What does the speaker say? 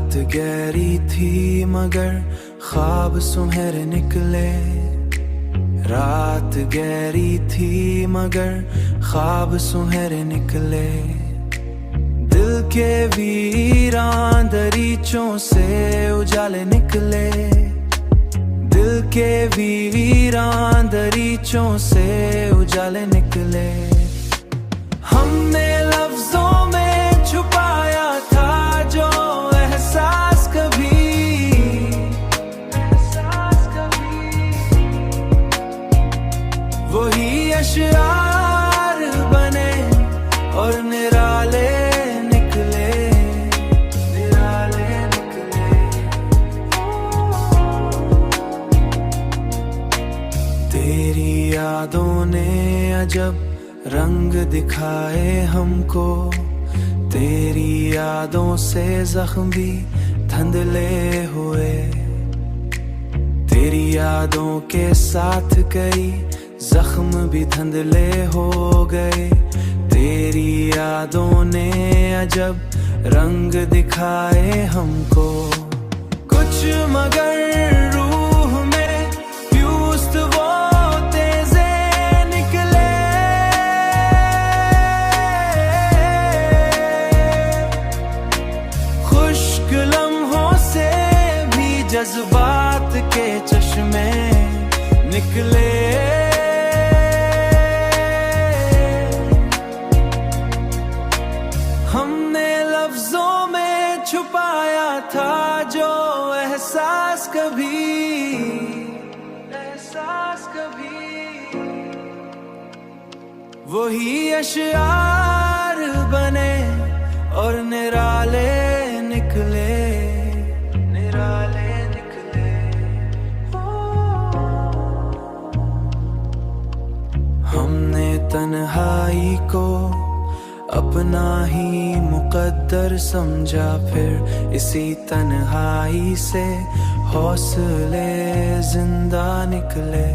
रात गहरी थी मगर ख्वाब सुनहरे निकले। रात गहरी थी मगर ख्वाब सुनहरे निकले। दिल के वीरान दरीचों से उजाले निकले। दिल के वीरान दरीचों से उजाले निकले। हमने लफ्जों में छुपाया था जो एहसास कभी वही अशआर बने और निराले निकले। निराले निकले। तेरी यादों ने अजब रंग दिखाए हमको। तेरी यादों से जख्म भी धुंधले हुए। तेरी यादों के साथ कई जख्म भी धुंधले हो गए। तेरी यादों ने अजब रंग दिखाए हमको। कुछ मगर रूह में प्यूस्त वो तेजे निकले। खुश्क लम्हों से भी जज्बात के चश्मे निकले। हमने लफ्जों में छुपाया था जो एहसास कभी वही अशआर बने और निराले निकले। निराले निकले। हमने तन्हाई को अपना ही मुकद्दर समझा। फिर इसी तन्हाई से हौसले जिंदा निकले।